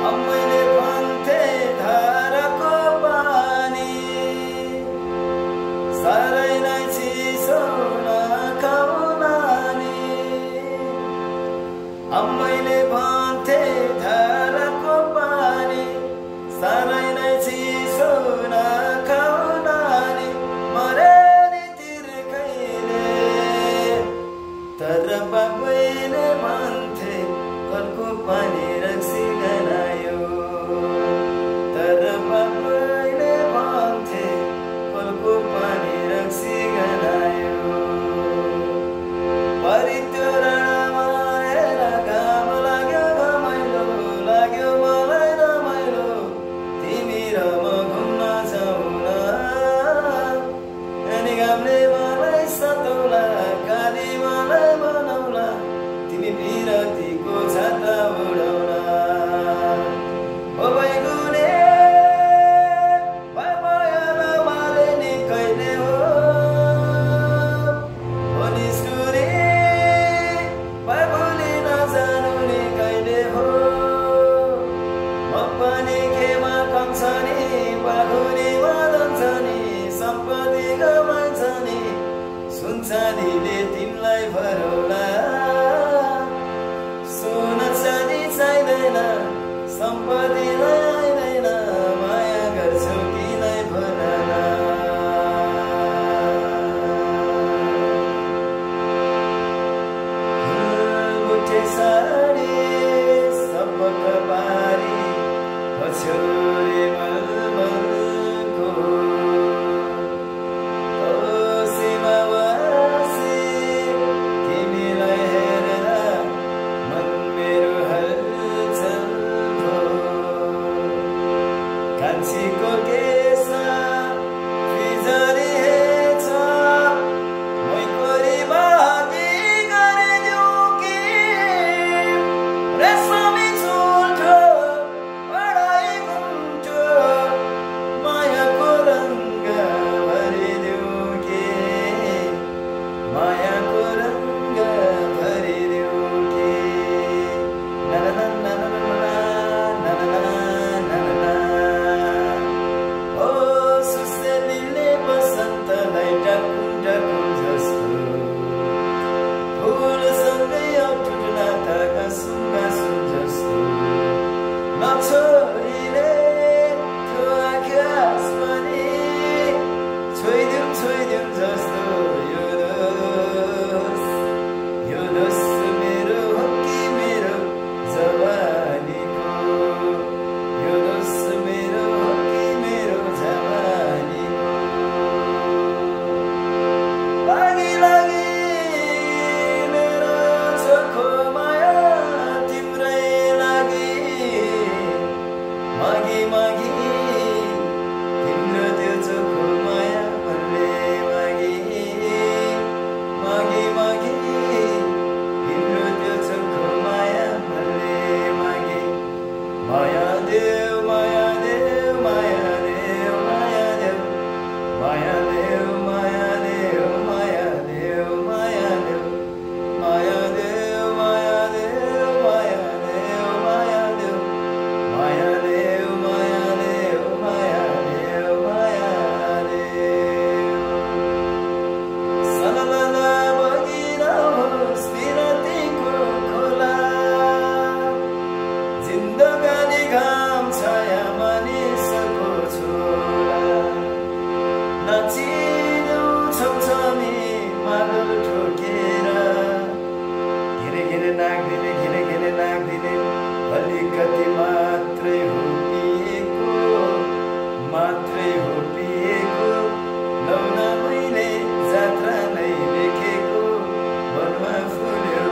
अम्मैले भन्थे धाराको पानी साह्रै नै चिसो नखाऊ नानी। अम्मैले भन्थे धाराको पानी साह्रै नै चिसो नखाऊ नानी। मरे नि तिर्खैले तर बाबैले भन्थे कलको पानी रक्सी गरायो। तर बाबैले भन्थे कलको पानी रक्सी गरायो। परित्यो रणमा हेर घाम लाग्यो घमाइलो लाग्यो मलाई रमाइलो तिमी र म घुम्न जाऊ न। अनि घामले मलाई सताउला काली मलाई बनाउला तिमी बिरतीको छाता उडाउला। ओ बैगुने माया नमारे नि कहिले हो। ओ निष्ठुरी भोलि नजानु नि कहिले हो। म पनि केमा कन्छ नि बाहुरीमा जान्छ नि सम्पत्ति गमान्छ नि सुनचाँदीले तिमीलाई भरौला। सुन चाँदी चाहिँदैन सम्पत्ति आइँदैन माया गर्छौ किनै भनला। बुटे साडी सबक बारी पछ्यौरे मलमलको सीमावासी तिमीलाई हेर्दा मन मेरो हलचल भयो। कान्छीको केसा बिजरी हेछ मैकोरी बाँकी गरिदेऊ कि रेशमी चुल्ठो बढाइ घुम्ठो मायाको रङ्ग भरिदेऊ कि मायाको रङ्ग भरिदेऊ कि। ओ सुसेलीले बसन्तलाई डाकुम डाकुम जस्तो फुलसँगै अटुट नाताका सुम जस्तो नछोरीले त्यो आकाश पनि छोइदिउँ जस्तो यो दोष मेरो हो कि मेरो जवानीको। यो दोष मेरो हो कि मेरो जवानीको। लागि लागि मेरो चोखो माया तिम्रै लागि मागी मागी तिम्रो त्यो चोखो माया बल्ले मागी मागी मागी तिम्रो त्यो चोखो माया बल्ले मागी। माया देऊ माया देऊ माया देऊ माया देऊ माया देऊ माया देऊ माया देऊ माया देऊ माया देऊ माया देऊ माया देऊ माया देऊ माया देऊ माया देऊ माया देऊ माया देऊ। सललला बगिरहोस् विरतीको खोला जिन्दगानी घाम छाया मानिसको छोरा। नचिदेऊ छमछमी मादल ठोकेर घिरे घिरे नाक दिने अलिकति मात्रै हो पिएको लौना मैले जात्रा नै लेखेको वनमा फुल्यो